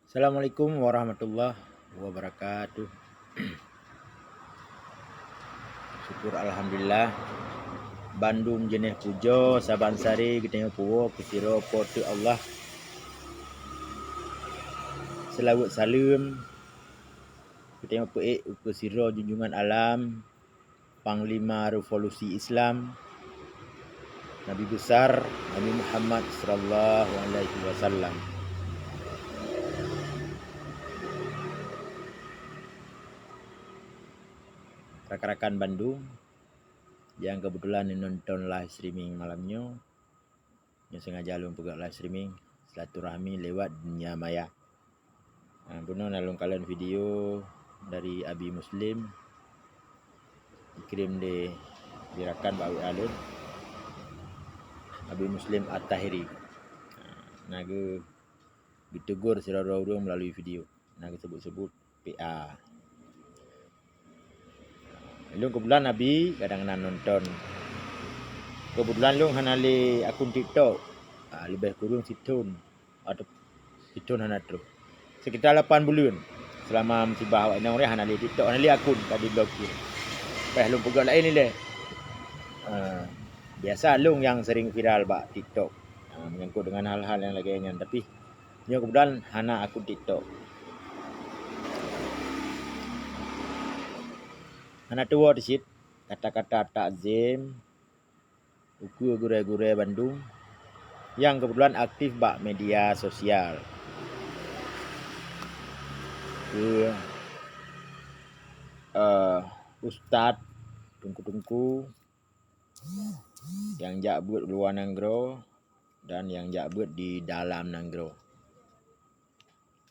Assalamualaikum warahmatullahi wabarakatuh. Syukur alhamdulillah. Bandung jenis pujo Saban Sari Getengah Puwo Kesiro Portu Allah. Selawat salam Getengah Puik Kesiro Junjungan Alam Panglima Revolusi Islam Nabi besar Nabi Muhammad sallallahu alaihi wasallam. Rakan-rakan Bandung yang kebetulan nonton live streaming malamnya, yang sengaja lu pegang live streaming silaturahmi lewat dunia maya. Puno nalung kalian video dari Abi Muslim dikirim di rakan Pak Alun Abi Muslim At-Tahiri. Naga ditegur secara orang melalui video. Naga sebut-sebut PA. Lu kebetulan Nabi kadang-kadang nonton. Kebetulan lu hanali akun TikTok. Lebih kurang situn atau situn hana terus. Sekitar 8 bulan selama musibah awak orang hanali TikTok, hanali akun tadi blokir. Pas lu pegang lain ni le. Biasa lu yang sering viral bak TikTok. Menyangkut dengan hal-hal yang lagi nyan, tapi dia kebetulan hana akun TikTok. Hana tua di sit kata-kata takzim ukur gure-gure Bandung yang kebetulan aktif bak media sosial. Ke Ustad tungku-tungku yang jak buat luar Nanggro dan yang jak buat di dalam Nanggro.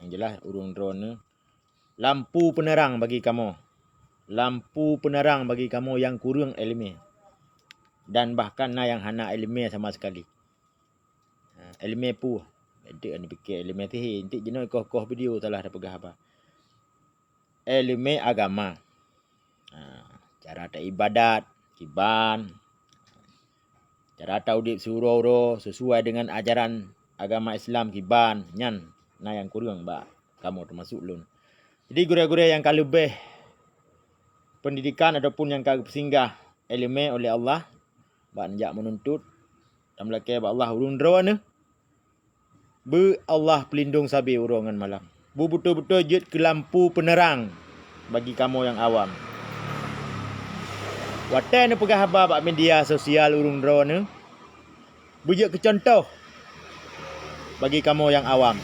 Yang jelas urung drone lampu penerang bagi kamu. Lampu penerang bagi kamu yang kurang ilmu dan bahkan yang hana ilmu sama sekali. Ilmu pu ada ni fikir ilmu teh intik jenuh koh video telah ada pegah apa. Ilmu agama. Cara tak ibadat, kiban. Cara tak udip surau sesuai dengan ajaran agama Islam kiban nyan yang kurang ba kamu termasuk lun. Jadi gure-gure yang kalebih pendidikan ataupun yang kagak singgah ilmu oleh Allah bak njak menuntut dan melaki bak Allah urun drawana be Allah pelindung sabi urongan malam. Bu betul-betul jet ke lampu penerang bagi kamu yang awam. Watan pegah haba bak media sosial urung drawana bujak ke contoh bagi kamu yang awam.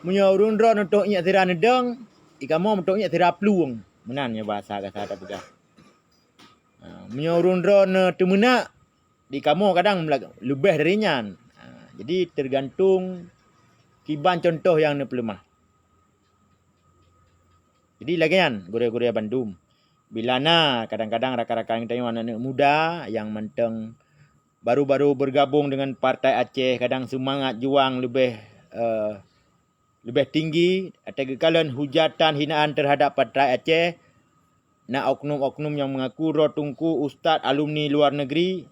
Munya urun drawana untuk nyak tiran nedang ikamu mentoknya tidak peluang menanya bahasa kata tak pegah. Menyorun drone temena di kamu kadang lebih dari nyan. Jadi tergantung kiban contoh yang ne pelemah. Jadi lagian gure-gure Bandung. Bila na kadang-kadang rakan-rakan kita yang anak muda yang menteng baru-baru bergabung dengan Partai Aceh kadang semangat juang lebih tinggi atau kekalian hujatan hinaan terhadap Partai Aceh na oknum-oknum yang mengaku rotungku ustaz alumni luar negeri.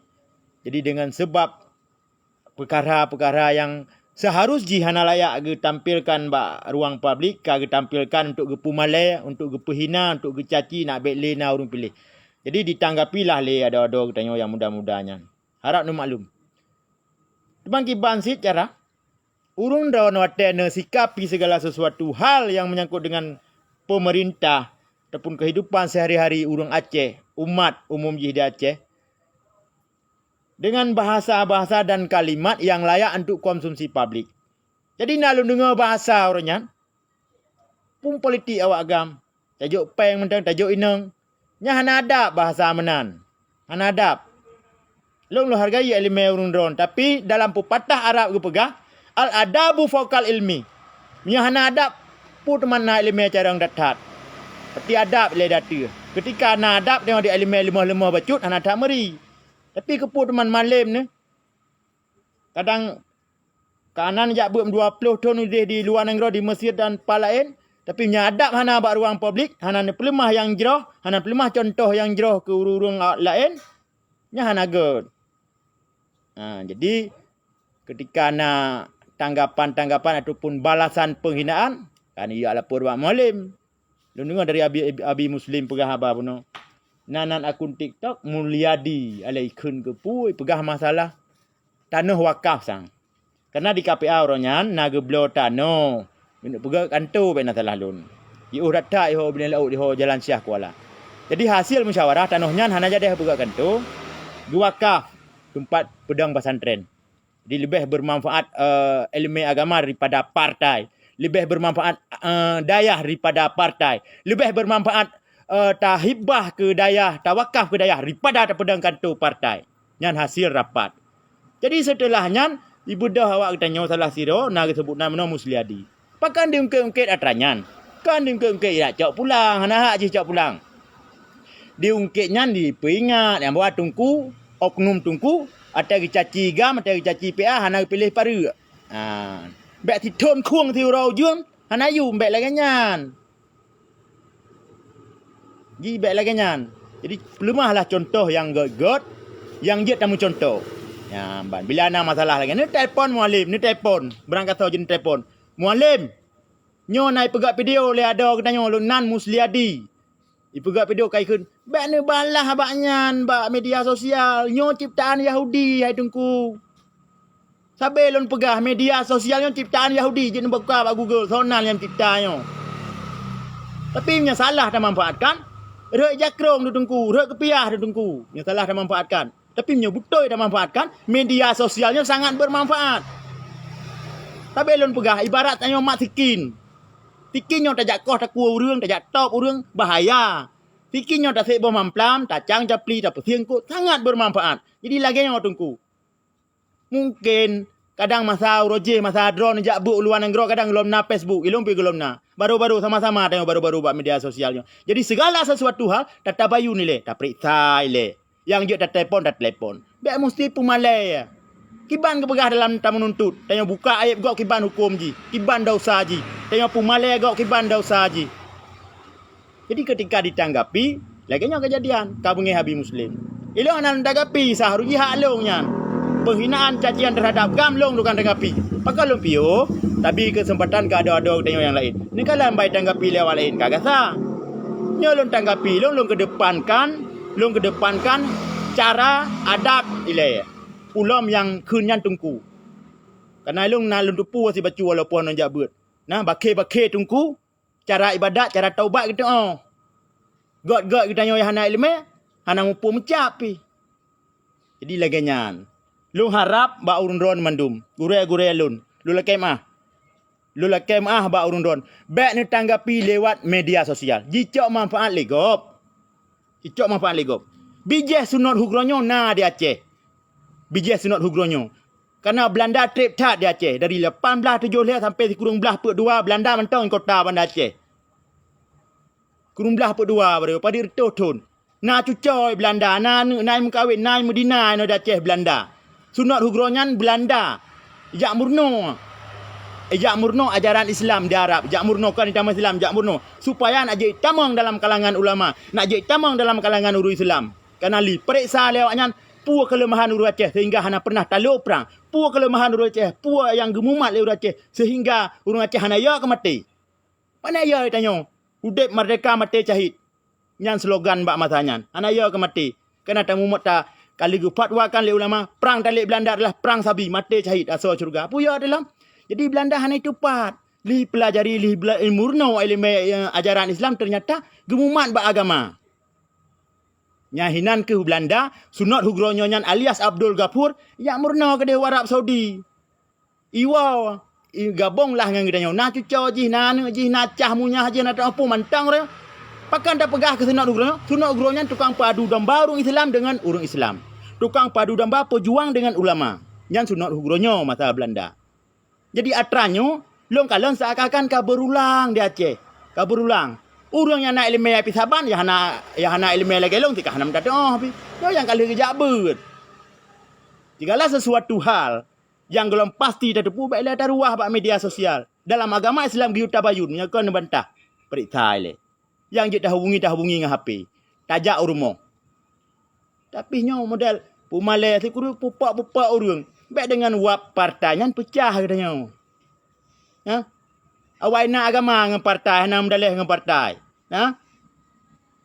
Jadi dengan sebab perkara-perkara yang seharusnya hana layak tampilkan bak ruang publik ke tampilkan untuk gepumalai, untuk gepehina, untuk gecaci nak bekle na urung pilih. Jadi ditanggapilah le ada-ada katanya yang muda-mudanya. Harap nu maklum. Teman kiban sit cara urung daun watena sikapi segala sesuatu hal yang menyangkut dengan pemerintah ataupun kehidupan sehari-hari urung Aceh, umat umum di Aceh dengan bahasa-bahasa dan kalimat yang layak untuk konsumsi publik. Jadi nak lu dengar bahasa orangnya pun politik awak agam. Tajuk peng mentang tajuk inang. Nya hana adab bahasa menan. Hana adab. Lu hargai ilmu urung drone tapi dalam pepatah Arab ke pegah al-adabu fawqal ilmi. Nya hana adab pun teman na ilmu cara orang datat. Seperti adab le data. Ketika na adab tengok di ilmu lemah-lemah bacut hana tak meri. Tapi keput teman malam ni kadang kanan jak buat 20 tahun di luar negara di Mesir dan palain tapi nya adab hana bak ruang publik, hana pelemah yang jeroh, hana pelemah contoh yang jeroh ke urung lain, nya hana good. Jadi ketika nak tanggapan-tanggapan ataupun balasan penghinaan, kan ia lapor buat Mualim. Lu dengar dari Abi Muslim pegah apa pun. Nanan akun TikTok Mulyadi alaikun ke pui pegah masalah tanah wakaf sang. Karena di KPA orangnya naga belo tanah. Minuk pegah kantor bena salah lun. Iuh data iuh bina laut iuh Jalan Syah Kuala. Jadi hasil musyawarah tanahnya hana jadi pegah kantor. Diwakaf tempat pedang pesantren. Jadi lebih bermanfaat elemen agama daripada partai. Lebih bermanfaat dayah daripada partai. Lebih bermanfaat tahibah ke dayah, tawakaf ke dayah daripada pedang kantor partai. Yang hasil rapat. Jadi setelahnya, ibu dah awak tanya salah siro, nak sebut nama Musliadi. Pakan diungkit-ungkit atranyan. Kan diungkit-ungkit nak cak pulang, anak je cak pulang. Diungkitnya diperingat yang buat tungku, oknum tungku, atau caci gam, atau caci PA, hana pilih paru. Bek ti thon khuang ti rau juang, hana yu bek laganyan. Ji bek laganyan. Jadi lemahlah contoh yang god yang dia tamu contoh. Ya, bila ada masalah lagi, ni telefon Mualim, ni telefon. Berangkat tahu jenis telefon. Mualim, nyo naik pegak video le ada katanya lu nan Musliadi. Ipegak video kai kun. Bek ni balah baknyan bak media sosial. Nyo ciptaan Yahudi hai tungku. Sabe lon pegah media sosial nyo ciptaan Yahudi je buka bak Google sonal yang ciptanya. Tapi nya salah dah manfaatkan. Rek jakrong tu tungku, rek kepiah tu tungku. Nya salah dah manfaatkan. Tapi nya betul dah manfaatkan. Media sosialnya sangat bermanfaat. Sabe lon pegah ibarat tanya mak tikin. Tikinnya tak jak koh tak kuah urang, tak jak top urang bahaya. Tikinnya tak sebab mamplam, tak cang capli, tak persiangkut, sangat bermanfaat. Jadi lagi yang tungku. Mungkin kadang masa roje, masa drone jak buk luar negara, kadang belum na Facebook, ilum pi belum na. Baru-baru sama-sama tengok baru-baru buat media sosialnya. Jadi segala sesuatu hal tak tabayu ni le, tak periksa le. Yang je tak telefon. Bek mesti pumalai ya. Kiban ke pegah dalam tamu nuntut. Tanya buka ayat gok kiban hukum ji. Kiban dosa ji. Tanya pumalai gok kiban dosa ji. Jadi ketika ditanggapi, laginya kejadian. Kabungi Habib Muslim. Ilong anak tanggapi saharuji hak longnya. Penghinaan cacian terhadap gamlong bukan tanggapi. Pakai lumpio. Tapi kesempatan ke ada-ada tanya yang lain. Ni kalau baik tanggapi lewat lain. Kagak sah. Nyolong tanggapi. Long kedepankan cara adab ilai. Ulam yang kunyan tungku. Karena ilung na lun tupu si bacu walaupun non jabut. Nah, bakhe tungku. Cara ibadat, cara taubat kita God kita nyoy hana ilmu, hana ngupu mencapi. Jadi laganyan. Lu harap ba urun ron mandum. Gure lun. Lu lakemah ba urun ron. Bek ni tanggapi lewat media sosial. Jicok manfaat legop. Bijih sunat hugronyo na di Aceh. Bijih sunat hugronyo. Karena Belanda trip tat di Aceh. Dari 1870 sampai kurung belah pek 2 Belanda mentong kota Banda Aceh. Kurung belah pek 2 baru pada retotun. Na cucoy Belanda, na mengkawin, na Medina no di Aceh Belanda. Sunat hugronyan Belanda. Jak murno ajaran Islam di Arab. Jak murno kan ditama Islam, jak murno. Supaya nak jadi tamang dalam kalangan ulama, nak jadi tamang dalam kalangan uru Islam. Karena li periksa lewatnya pua kelemahan uru Aceh sehingga hana pernah taluk perang. Pua kelemahan uru Aceh, pua yang gemumat le uru Aceh sehingga uru Aceh hana ya ke mati. Mana ya tanya? Udip merdeka mati syahid. Nyan slogan bak masanya. Hana ya ke mati. Karena tamu mata kali fatwakan le ulama perang talik Belanda adalah perang sabi mati syahid asal syurga. Puya dalam. Jadi Belanda hana itu pat. Li pelajari li murno ilmu ajaran Islam ternyata gemumat bak agama. Nyahinan ke Belanda, sunat hugronyo nyan alias Abdul Ghafur, ya murno ke Dewa Arab Saudi. Iwau, gabung lah dengan kita. Nah cucau jih, nah cah munyah je, nak apa mantang re. Pakan dah pegah ke sunat hugronyo tukang padu domba urung Islam dengan urung Islam. Tukang padu domba pejuang dengan ulama. Yang sunat hugronyo masa Belanda. Jadi atranyo, long kalon seakan-akan berulang di Aceh. Berulang. Urang yang nak ilmu api saban, yang hana ilmu lagi long tika hana mendadak api. Yang kali kerja ber. Jikalau sesuatu hal yang gelom pasti terdepu baiklah taruah bak media sosial. Dalam agama Islam giu tabayun, yang kau bantah. Periksa ile. Yang je dah hubungi dengan HP. Tajak urumo. Tapi nyo model pumalai si kuru pupak urang. Baik dengan wap partainya pecah katanya. Ha? Awak nak agama dengan partai, nak mendalih dengan partai. Ha?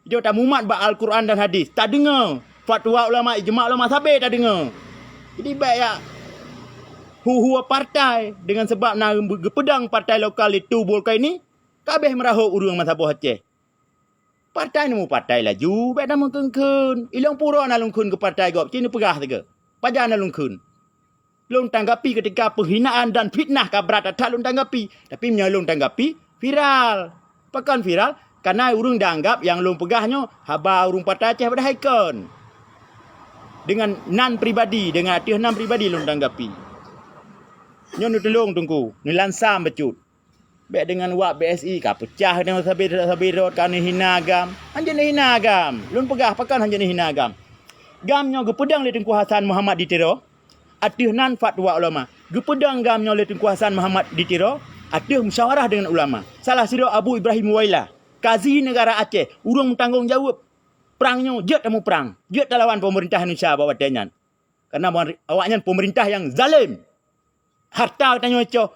Dia tak mumat ba Al-Quran dan hadis. Tak dengar. Fatwa ulama, ijma' ulama sabit tak dengar. Jadi baik ya hua partai dengan sebab nak pedang partai lokal itu bolkai ni kabeh merahuk urang Masabah Aceh. Partai ni mu partai laju, baik dah mengkengkun. Ilang pura nak lungkun ke partai gop, cina pegah tiga. Pajar nak lungkun. Long tanggapi ketika penghinaan dan fitnah kabrat tak long tanggapi. Tapi menyalong tanggapi viral. Pakan viral karena urang dah anggap yang long pegahnya haba urang partai Aceh pada haikon. Dengan nan pribadi, dengan hati nan pribadi long tanggapi. Nyo nu tolong tungku, ni lansam becut. Baik dengan wak BSI ka pecah dengan sabirot kan hina agam. Hanya ni hina agam. Long pegah pakan hanya ni hina agam. Gamnya gepedang le Tengku Hasan Muhammad ditiro. Atih nan fatwa ulama. Gepedang gamnya oleh Tengku Hasan Muhammad ditiro. Atih musyawarah dengan ulama. Salah siro Abu Ibrahim Muwailah. Kazi negara Aceh. Urang tanggungjawab. Perangnya jet tamu perang. Jet lawan pemerintah Indonesia bawa tenyan. Karena awaknya pemerintah yang zalim. Harta tanya cok.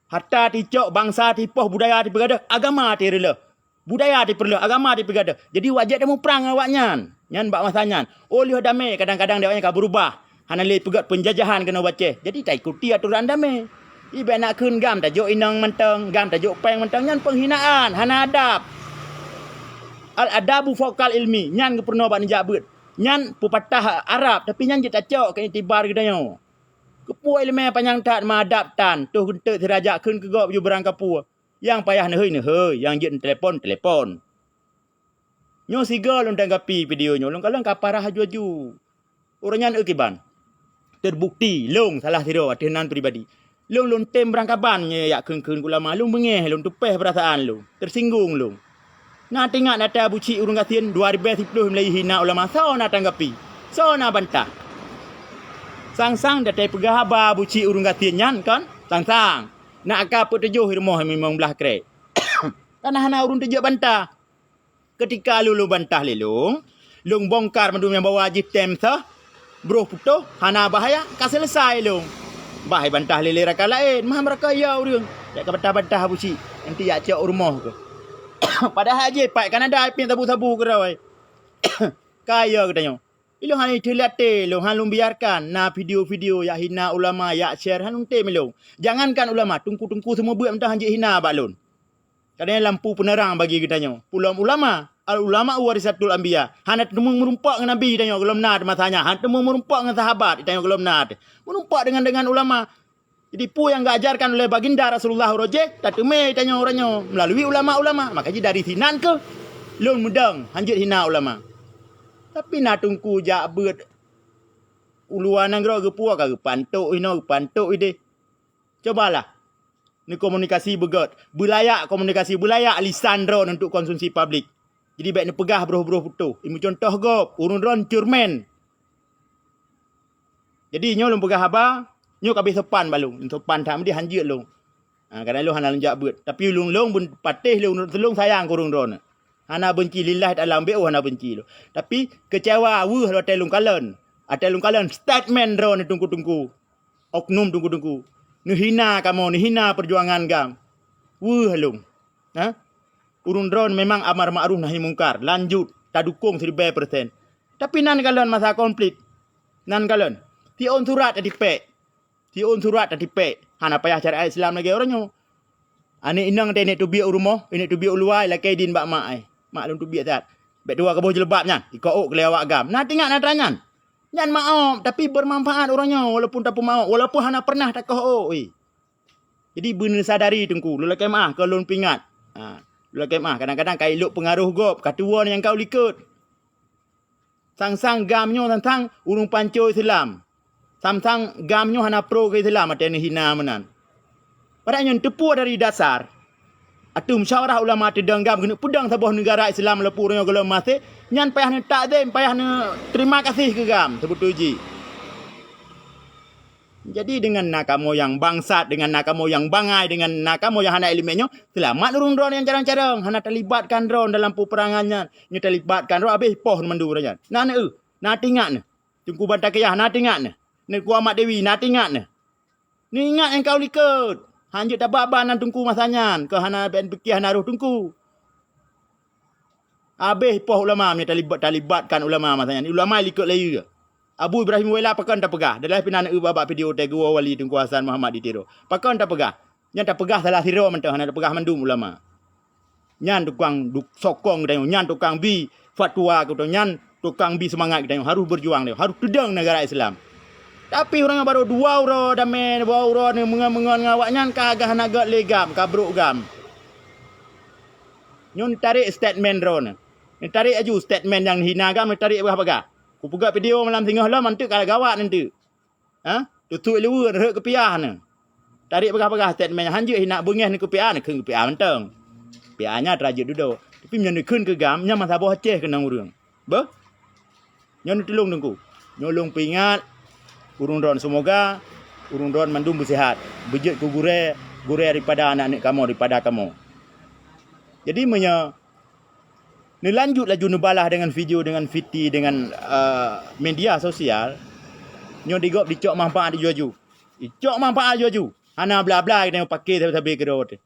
Harta ticok, bangsa tipoh, budaya dipegada, agama direla. Budaya diperlu, agama dipegada. Jadi wajib tamu perang awaknya. Nyan bak masanya. Oleh damai kadang-kadang dia awaknya berubah. Hana le pegat penjajahan kena baca. Jadi tak ikuti aturan damai. Iba nak kun gam tajuk inang mentang, gam tajuk peng mentang nyan penghinaan, hana adab. Al-adabu faqal ilmi, nyan ke pernah bak njabut. Nyan pepatah Arab tapi nyan je tajuk ke itibar gedanya. Kepuai lemah panjang tak madap tan, tuh gentek dirajak kun ke gop ju berang kapua. Yang payah nehoi, yang jet telefon. Nyo siga long tanggapi video nyo, long kalang kaparah haju-haju. Orangnya ekiban. Terbukti long salah tiro atinan pribadi. Long tem berangkaban ya kun ulama long bengeh long tupeh perasaan long. Tersinggung long. Nak tengok nata buci urang kasian 2010 mulai hina ulama so nak tanggapi. So nak bantah. Sang-sang datai pegah haba buci urang kasian nyan kan? Sang-sang. Nak ka petujuh rumah memang belah krek. Karena hana urang tejak bantah. Ketika lu bantah lelong, long bongkar mandum yang bawa wajib tem sah. Bro putuh, hana bahaya, ka selesai long. Bahai bantah lele raka lain, mah mereka ya urang. Tak ka bantah buci. Nanti ya cak rumah ke. Padahal je pai kan ada pin tabu-tabu ke rawai. Kaya katanya. Ilo hani telate lo han biarkan na video-video ya hina ulama ya share han te melo. Jangankan ulama, tungku-tungku semua buat mentah hanjik hina balon. Kadang lampu penerang bagi katanya. Pulang ulama, al-ulama warisatul anbiya. Han temu merumpak dengan nabi tanya gelom nat masanya. Han temu merumpak dengan sahabat tanya gelom nat. Merumpak dengan ulama. Jadi pu yang diajarkan oleh baginda Rasulullah rojek tak temui tanya orangnya melalui ulama-ulama. Makanya dari sinan ke lon mudang hanjit hina ulama. Tapi nak tungku jak beut uluan nang ge puak ke pantuk ino pantuk ide. Cobalah. Ni komunikasi begot. Belayak komunikasi belayak lisan drone untuk konsumsi publik. Jadi baik ni pegah bro-bro putu. Ini contoh gop urun drone curmen. Jadi nyo lom pegah haba, nyo kabeh sopan balung. Sopan tak mesti hanjit long. Kadang lu hana lenjak beut. Tapi long pun patih long telung sayang kurung drone. Hana benci lillah dalam be hana benci lo. Tapi kecewa weuh lo telung kalen. Telung kalen statement drone tungku-tungku. Oknum tungku-tungku. Ni hina kamu, ni hina perjuangan gam. Weuh long. Urun drone memang amar ma'ruf nahi mungkar. Lanjut, tak dukung 100%. Tapi nan kalen masa konflik. Nan kalen. Tion surat tadi pek. Tion surat tadi pek. Hana payah syariat Islam lagi orangnya. Ane inang teh nek tu biak rumah, nek tu biak luai lakai din bak mak ai. Mak lum tu biak tat. Bek dua ke bawah jelebabnya. Ikok ke lewat gam. Nah tengok nak tanya. Nyan maaf tapi bermanfaat orangnya walaupun tak maaf, walaupun hana pernah tak kau oi. Jadi benar sadari tengku, lu lakai maaf ke lun pingat. Lu lakai maaf kadang-kadang kai luk pengaruh gop katuan yang kau likut. Sang-sang gamnyo sang urung panco Islam. Sang-sang gamnyo hana pro ke Islam atene hina menan. Padahal tepu dari dasar. Atu musyawarah ulama tedenggam kena pedang sebuah negara Islam lepurnya kalau masih nyan payah ne takzim, payah ne terima kasih ke gam sebutuji. Jadi dengan nakamu yang bangsat, dengan nakamu yang bangai, dengan nakamu yang hana elemennya, selamat urung drone yang carang-carang, hana terlibatkan drone dalam peperangannya, nya terlibatkan drone habis poh manduranya. Nah tingak ne. Tungku bantah kayah nah tingak ne. Ni ku Ahmad Dewi nak ingat ni. Ni ingat yang kau likut. Hanjut tak baban nan tungku masanya ke hana ben fikih hana ruh tungku. Habis poh ulama ni talibatkan ulama masanya. Ulama likut lagi ke. Abu Ibrahim Waila pakan tak pegah. Dalam pinana babak video tag gua wali Tungku Hasan Muhammad ditiro. Pakan tak pegah. Yang tak pegah salah siro mentah hana tak pegah mandum ulama. Nyan tukang sokong kita nyan tukang bi fatwa kita nyan tukang bi semangat kita harus berjuang dia. Harus tudang negara Islam. Tapi orang baru 2 euro damen 2 euro ni mengon ngawak nyan kagah naga legam kabruk gam. Nyon tarik statement ron. Ni tarik aju statement yang hina gam tarik berapa? Ku pegak video malam tengah lah mantuk kalau gawat nanti. Ha? Tutup lewer rek kepiah ni. Tarik berapa statement hanjut hina bengeh ni kepiah ni keun kepiah menteng. Piahnya terajut duduk. Tapi nyon keun ke gam nya masa boh ceh kena urang. Ba? Nyon tolong tungku. Nyolong pingat urung ron semoga urung ron mandum bersihat. Bejut ku gure daripada anak-anak kamu daripada kamu. Jadi ni lanjut laju nubalah dengan video dengan fiti dengan media sosial. Nyo digop dicok manfaat dijuju. Dicok manfaat dijuju. Hana bla-bla kita pakai tapi kerot.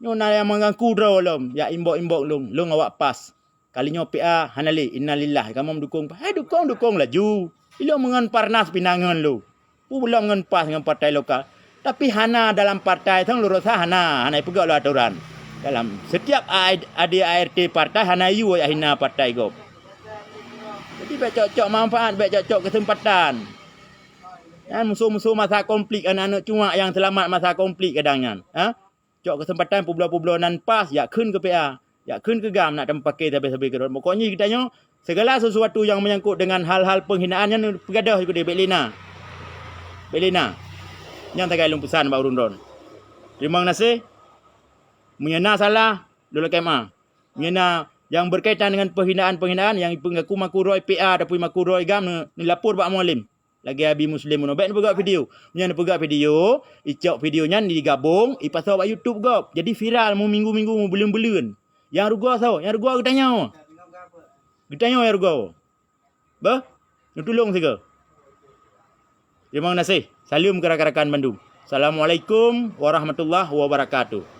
Nyo na yang mengaku draw lom, ya imbok-imbok long awak pas. Kalinya PA hanali innalillah kamu mendukung. Hai dukung laju. Ilo mengan Parnas Pinangan lu. Belum mengan pas dengan partai lokal. Tapi hana dalam partai tang lurus hana pegak lu aturan. Dalam setiap ART partai hana you hina partai gop. Jadi baik cocok manfaat, baik cocok kesempatan. Dan musuh-musuh masa konflik anak-anak cuma yang selamat masa konflik kadangnya. Ha? Cok kesempatan publo-publo nan pas ya keun ke PA. Ya keun ke gam nak pakai sampai kerot. Pokoknya kitanya segala sesuatu yang menyangkut dengan hal-hal penghinaan yang pegadah juga di Belina. Yang tak kailung pesan Pak Urun. Terima kasih. Menyena salah dulu kema. Menyena yang berkaitan dengan penghinaan yang pengaku makuroi PA ataupun makuroi gam ni lapor Pak Mualim. Lagi abi Muslim no baik pegak video. Menyena pegak video, icok videonya digabung, ipasau Pak YouTube gop. Jadi viral mu minggu-minggu mu belum-belun. Yang rugo tau, yang rugo getanya. Getanya yang rugo. Ba? Tolong siga. Terima kasih. Salam ke rakan-rakan Bandung. Assalamualaikum warahmatullahi wabarakatuh.